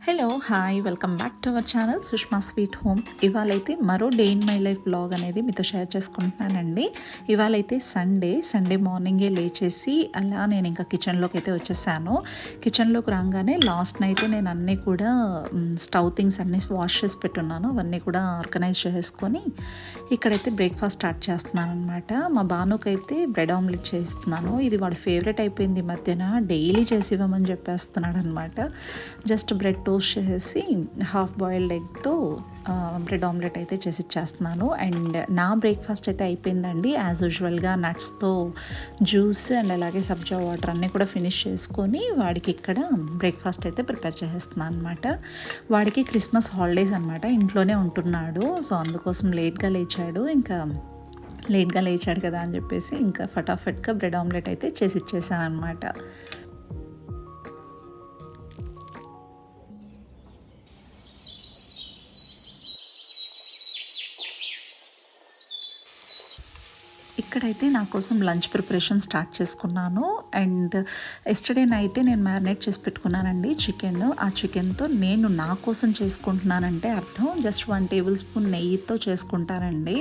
Hello hi welcome back to our channel Sushma sweet home. ఇవాళైతే మరో day in my life vlog అనేది మీతో share చేసుకుంటున్నానండి. ఇవాళైతే సండే మార్నింగే లేచేసి అలా నేను ఇంకా కిచెన్లోకి అయితే వచ్చేసాను. కిచెన్లోకి రాగానే లాస్ట్ నైట్ నేను అన్నీ కూడా స్టవ్ థింగ్స్ అన్నీ వాష్ చేసి పెట్టున్నాను. అవన్నీ కూడా ఆర్గనైజ్ చేసుకొని ఇక్కడైతే బ్రేక్ఫాస్ట్ స్టార్ట్ చేస్తున్నాను అనమాట. మా బానుకైతే బ్రెడ్ ఆమ్లెట్ చేస్తున్నాను. ఇది వాడి ఫేవరెట్ అయిపోయింది. ఈ మధ్యన డైలీ చేసి ఇవ్వమని చెప్పేస్తున్నాడు అనమాట. జస్ట్ బ్రెడ్ టోస్ట్ చేసి హాఫ్ బాయిల్డ్ ఎగ్తో బ్రెడ్ ఆమ్లెట్ అయితే చేసి ఇచ్చేస్తున్నాను. అండ్ నా బ్రేక్ఫాస్ట్ అయితే అయిపోయిందండి. యాజ్ యూజువల్గా నట్స్తో జ్యూస్ అండ్ అలాగే సబ్జా వాటర్ అన్నీ కూడా ఫినిష్ చేసుకొని వాడికి ఇక్కడ బ్రేక్ఫాస్ట్ అయితే ప్రిపేర్ చేసేస్తున్నాను అనమాట. వాడికి క్రిస్మస్ హాలిడేస్ అనమాట, ఇంట్లోనే ఉంటున్నాడు. సో అందుకోసం లేట్గా లేచాడు కదా అని చెప్పేసి ఇంకా ఫటాఫట్గా బ్రెడ్ ఆమ్లెట్ అయితే చేసి ఇచ్చేసాను అనమాట. ఇక్కడైతే నా కోసం లంచ్ ప్రిపరేషన్ స్టార్ట్ చేసుకున్నాను. అండ్ ఎస్టర్డే నైటే నేను మ్యారినేట్ చేసి పెట్టుకున్నానండి చికెన్. ఆ చికెన్తో నేను నా కోసం చేసుకుంటున్నానంటే అర్థం జస్ట్ 1 టేబుల్ స్పూన్ నెయ్యితో చేసుకుంటానండి.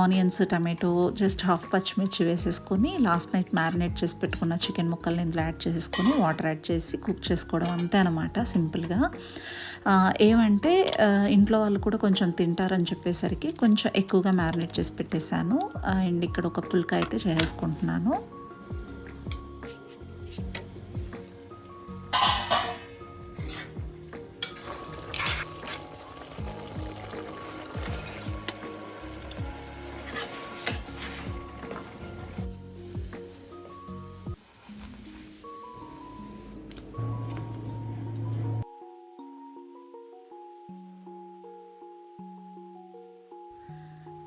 ఆనియన్స్, టమాటో, జస్ట్ హాఫ్ పచ్చిమిర్చి వేసేసుకొని లాస్ట్ నైట్ మ్యారినేట్ చేసి పెట్టుకున్న చికెన్ ముక్కల్ని ఇందులో యాడ్ చేసేసుకొని వాటర్ యాడ్ చేసి కుక్ చేసుకోవడం అంతే అనమాట, సింపుల్గా. ఏమంటే ఇంట్లో వాళ్ళు కూడా కొంచెం తింటారని చెప్పేసరికి కొంచెం ఎక్కువగా మ్యారినేట్ చేసి పెట్టేశాను. అండ్ ఇక్కడ ఒక పుల్కా అయితే చేసుకుంటున్నాను.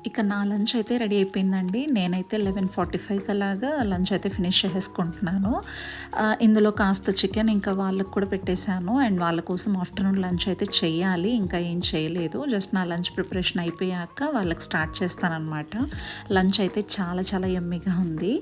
ఇక నా లంచ్ అయితే రెడీ అయిపోయిందండి. నేనైతే 11:45 అలాగా లంచ్ అయితే ఫినిష్ చేసుకుంటున్నాను. ఇందులో కాస్త చికెన్ ఇంకా వాళ్ళకు కూడా పెట్టేశాను. అండ్ వాళ్ళ కోసం ఆఫ్టర్నూన్ లంచ్ అయితే చేయాలి. ఇంకా ఏం చేయలేదు. జస్ట్ నా లంచ్ ప్రిపరేషన్ అయిపోయాక వాళ్ళకి స్టార్ట్ చేస్తానన్నమాట. లంచ్ అయితే చాలా చాలా యమ్మీగా ఉంది.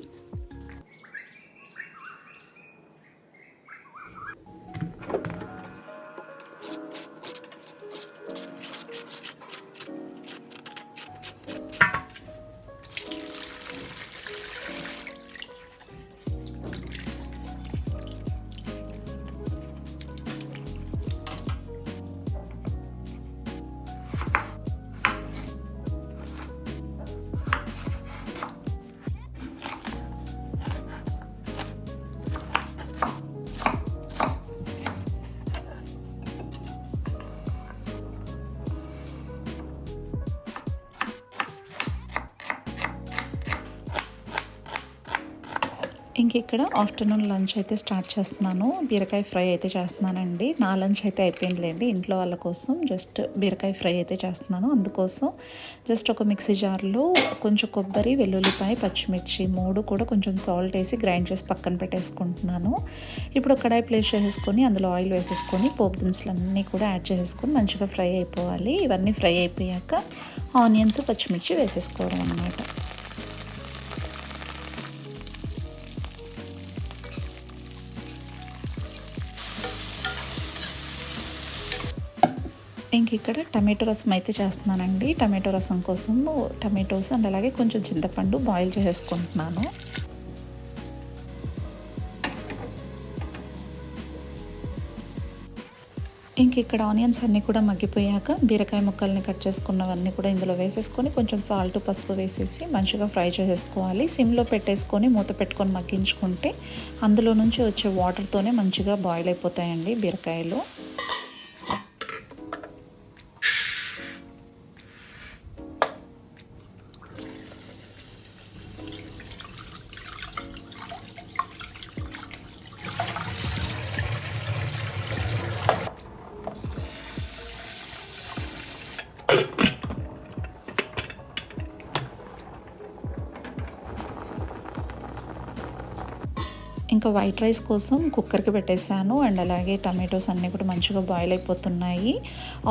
ఇంక ఇక్కడ ఆఫ్టర్నూన్ లంచ్ అయితే స్టార్ట్ చేస్తున్నాను. బీరకాయ ఫ్రై అయితే చేస్తున్నానండి. నా లంచ్ అయితే అయిపోయిందిలేండి. ఇంట్లో వాళ్ళ కోసం జస్ట్ బీరకాయ ఫ్రై అయితే చేస్తున్నాను. అందుకోసం జస్ట్ ఒక మిక్సీ జార్లో కొంచెం కొబ్బరి, వెల్లుల్లిపాయ, పచ్చిమిర్చి 3 కూడా కొంచెం సాల్ట్ వేసి గ్రైండ్ చేసి పక్కన పెట్టేసుకుంటున్నాను. ఇప్పుడు కడాయి ప్లేస్ చేసేసుకొని అందులో ఆయిల్ వేసేసుకొని పోపు దినుసులు అన్నీ కూడా యాడ్ చేసేసుకొని మంచిగా ఫ్రై అయిపోవాలి. ఇవన్నీ ఫ్రై అయిపోయాక ఆనియన్స్, పచ్చిమిర్చి వేసేసుకోవడం అన్నమాట. ఇంక ఇక్కడ టమాటో రసం అయితే చేస్తున్నానండి. టమాటో రసం కోసం టమాటోస్ అండ్ అలాగే కొంచెం చింతపండు బాయిల్ చేసేసుకుంటున్నాను. ఇంక ఇక్కడ ఆనియన్స్ అన్నీ కూడా మగ్గిపోయాక బీరకాయ ముక్కల్ని కట్ చేసుకున్నవన్నీ కూడా ఇందులో వేసేసుకొని కొంచెం సాల్ట్, పసుపు వేసేసి మంచిగా ఫ్రై చేసేసుకోవాలి. సిమ్లో పెట్టేసుకొని మూత పెట్టుకొని మగ్గించుకుంటే అందులో నుంచి వచ్చే వాటర్తోనే మంచిగా బాయిల్ అయిపోతాయండి బీరకాయలు. ఇంకా వైట్ రైస్ కోసం కుక్కర్కి పెట్టేశాను. అండ్ అలాగే టమాటోస్ అన్నీ కూడా మంచిగా బాయిల్ అయిపోతున్నాయి.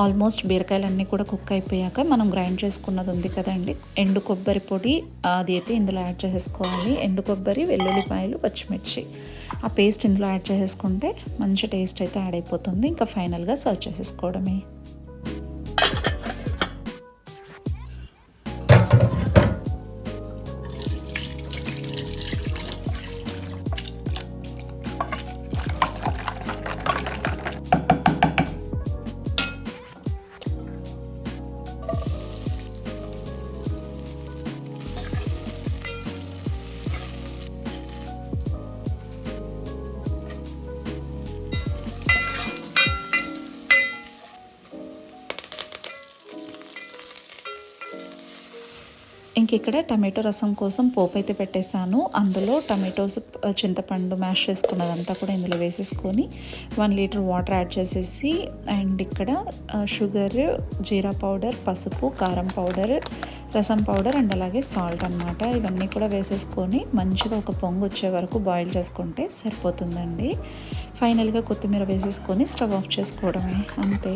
ఆల్మోస్ట్ బీరకాయలు అన్నీ కూడా కుక్ అయిపోయాక మనం గ్రైండ్ చేసుకున్నది ఉంది కదండి, ఎండు కొబ్బరి పొడి, అది అయితే ఇందులో యాడ్ చేసేసుకోవాలి. ఎండు కొబ్బరి, వెల్లుల్లిపాయలు, పచ్చిమిర్చి ఆ పేస్ట్ ఇందులో యాడ్ చేసేసుకుంటే మంచి టేస్ట్ అయితే యాడ్ అయిపోతుంది. ఇంకా ఫైనల్గా సర్వ్ చేసేసుకోవడమే. ఇక్కడ టమాటో రసం కోసం పోపు అయితే పెట్టేశాను. అందులో టమాటోస్, చింతపండు మ్యాష్ చేసుకున్నదంతా కూడా ఇందులో వేసేసుకొని 1 లీటర్ వాటర్ యాడ్ చేసేసి, అండ్ ఇక్కడ షుగర్, జీరా పౌడర్, పసుపు, కారం పౌడర్, రసం పౌడర్ అండ్ అలాగే సాల్ట్ అన్నమాట. ఇవన్నీ కూడా వేసేసుకొని మంచిగా ఒక పొంగు వచ్చే వరకు బాయిల్ చేసుకుంటే సరిపోతుందండి. ఫైనల్గా కొత్తిమీర వేసేసుకొని స్టవ్ ఆఫ్ చేసుకోవడమే, అంతే.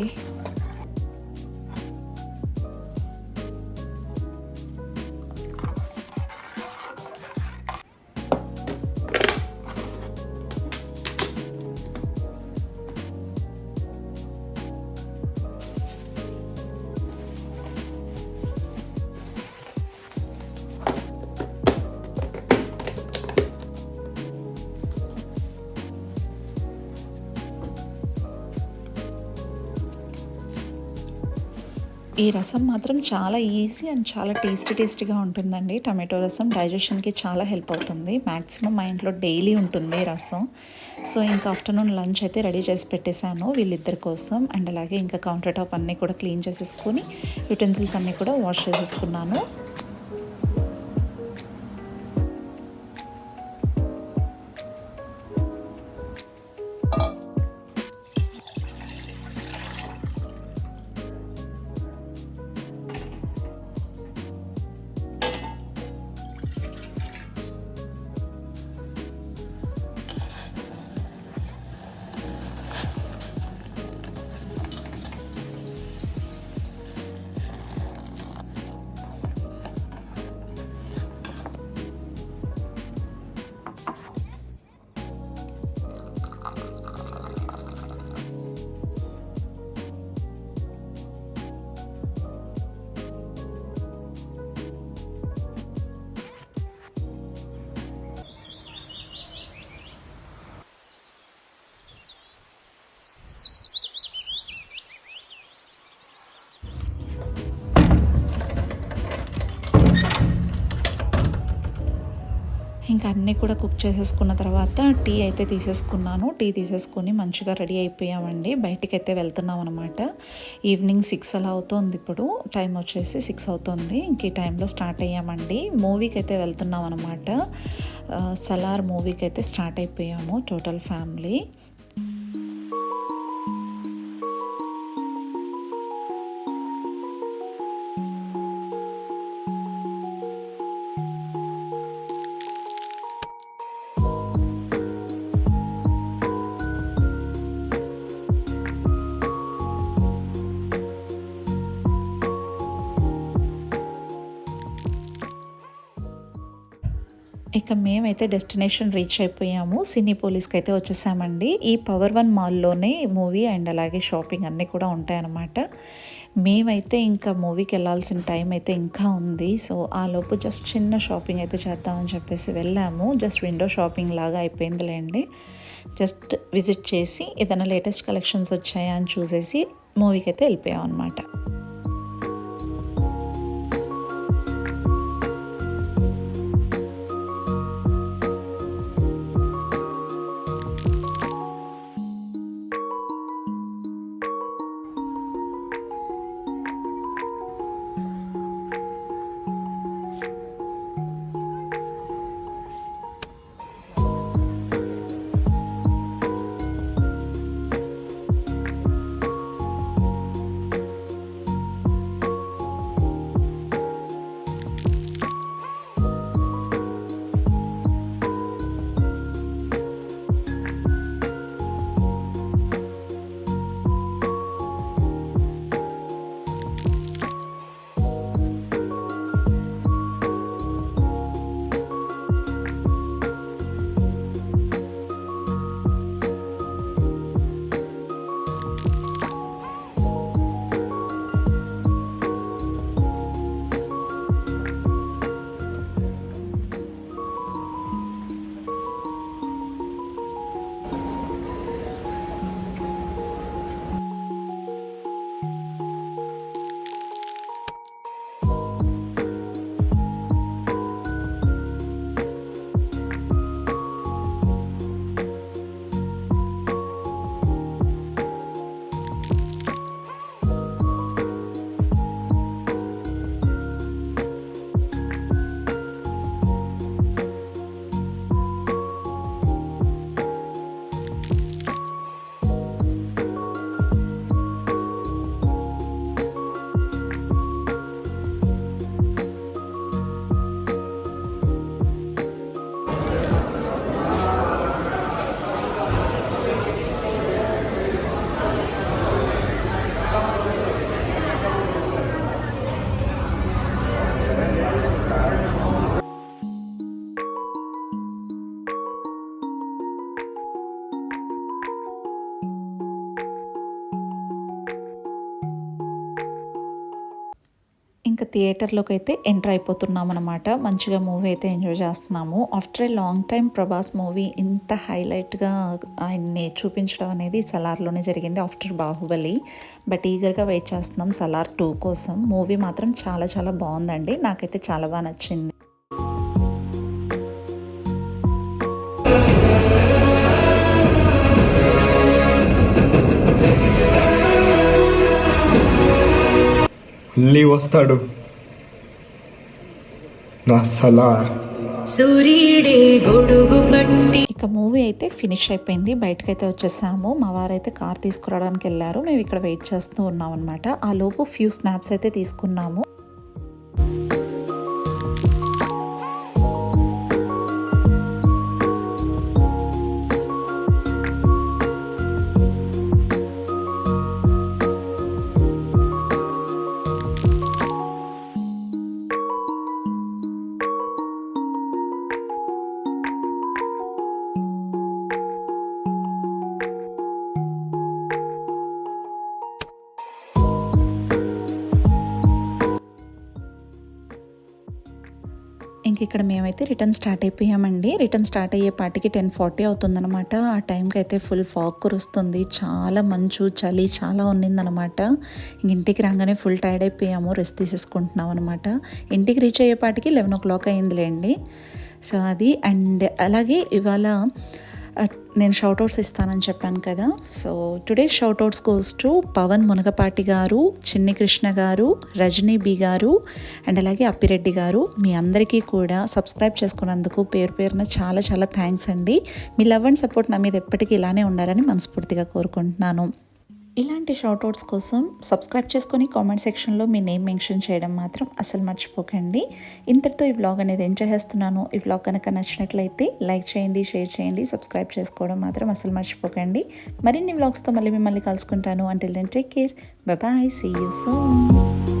ఈ రసం మాత్రం చాలా ఈజీ అండ్ చాలా టేస్టీగా ఉంటుందండి. టమాటో రసం డైజెషన్కి చాలా హెల్ప్ అవుతుంది. మ్యాక్సిమం మా ఇంట్లో డైలీ ఉంటుంది రసం. సో ఇంకా ఆఫ్టర్నూన్ లంచ్ అయితే రెడీ చేసి పెట్టేశాను వీళ్ళిద్దరి కోసం. అండ్ అలాగే ఇంకా కౌంటర్ టాప్ అన్నీ కూడా క్లీన్ చేసేసుకొని యుటెన్సిల్స్ అన్నీ కూడా వాష్ చేసేసుకున్నాను. ఇంకా అన్నీ కూడా కుక్ చేసేసుకున్న తర్వాత టీ అయితే తీసేసుకున్నాను. టీ తీసేసుకొని మంచిగా రెడీ అయిపోయామండి. బయటికి అయితే వెళ్తున్నాం అనమాట. ఈవినింగ్ 6 అలా అవుతుంది. ఇప్పుడు టైం వచ్చేసి 6 అవుతుంది. ఇంక ఈ టైంలో స్టార్ట్ అయ్యామండి. మూవీకి అయితే వెళ్తున్నాం అనమాట. సలార్ మూవీకి అయితే స్టార్ట్ అయిపోయాము టోటల్ ఫ్యామిలీ. ఇక మేమైతే డెస్టినేషన్ రీచ్ అయిపోయాము. సినీపోలిస్కి అయితే వచ్చేసామండి. ఈ పవర్ 1 మాల్లోనే మూవీ అండ్ అలాగే షాపింగ్ అన్నీ కూడా ఉంటాయన్నమాట. మేమైతే ఇంకా మూవీకి వెళ్ళాల్సిన టైం అయితే ఇంకా ఉంది. సో ఆ లోపు జస్ట్ చిన్న షాపింగ్ అయితే చేద్దామని చెప్పేసి వెళ్ళాము. జస్ట్ విండో షాపింగ్ లాగా అయిపోయిందిలేండి. జస్ట్ విజిట్ చేసి ఏదైనా లేటెస్ట్ కలెక్షన్స్ వచ్చాయా అని చూసేసి మూవీకి అయితే వెళ్ళిపోయాం అనమాట. ఇంకా థియేటర్లోకి అయితే ఎంటర్ అయిపోతున్నాం అనమాట. మంచిగా మూవీ అయితే ఎంజాయ్ చేస్తున్నాము. After a long time Prabhas movie ఇంత హైలైట్గా ఆయన్ని చూపించడం అనేది సలార్లోనే జరిగింది ఆఫ్టర్ బాహుబలి. బట్ ఈగర్గా వెయిట్ చేస్తున్నాం సలార్ 2 కోసం. మూవీ మాత్రం చాలా చాలా బాగుందండి, నాకైతే చాలా బాగా నచ్చింది. మళ్ళీ వస్తాడు నా సలార్. సూర్యుడే గొడుగు పట్టి ఇక మూవీ అయితే ఫినిష్ అయిపోయింది. బయటకైతే వచ్చేసాము. మా వారైతే కార్ తీసుకురావడానికి వెళ్ళారు, మేము ఇక్కడ వెయిట్ చేస్తూ ఉన్నాం అనమాట. ఆ లోపు ఫ్యూ స్నాప్స్ అయితే తీసుకున్నాము. ఇంక ఇక్కడ మేమైతే రిటర్న్ స్టార్ట్ అయిపోయామండి. రిటర్న్ స్టార్ట్ అయ్యేపాటికి 10:40 అవుతుందన్నమాట. ఆ టైంకి అయితే ఫుల్ ఫాగ్ కురుస్తుంది, చాలా మంచు చలి చాలా ఉన్నిందనమాట. ఇంటికి రాగానే ఫుల్ టైర్డ్ అయిపోయాము, రెస్ట్ తీసేసుకుంటున్నాం అనమాట. ఇంటికి రీచ్ అయ్యేపాటికి 11 o'clock అయిందిలేండి. సో అది అండ్ అలాగే ఇవాళ నేను షౌట్అవుట్స్ ఇస్తానని చెప్పాను కదా. So today shoutouts goes to Pavan Munagapati garu, Chinni Krishna గారు, రజనీ బి గారు అండ్ అలాగే అప్పిరెడ్డి గారు. మీ అందరికీ కూడా సబ్స్క్రైబ్ చేసుకున్నందుకు పేరు పేరున చాలా చాలా థ్యాంక్స్ అండి. మీ లవ్ అండ్ సపోర్ట్ నా మీద ఎప్పటికీ ఇలానే ఉండాలని మనస్ఫూర్తిగా కోరుకుంటున్నాను. ఇలాంటి షౌట్అవుట్స్ కోసం సబ్స్క్రైబ్ చేసుకొని కామెంట్ సెక్షన్లో మీ నేమ్ మెన్షన్ చేయడం మాత్రం అసలు మర్చిపోకండి. ఇంతటితో ఈ వ్లాగ్ అనేది ఎంజాయ్ చేస్తున్నాను. ఈ వ్లాగ్ కనుక నచ్చినట్లయితే లైక్ చేయండి, షేర్ చేయండి, సబ్స్క్రైబ్ చేసుకోవడం మాత్రం అసలు మర్చిపోకండి. మరిన్ని వ్లాగ్స్తో మళ్ళీ మిమ్మల్ని కలుసుకుంటాను. Until then take care, bye bye, see you soon.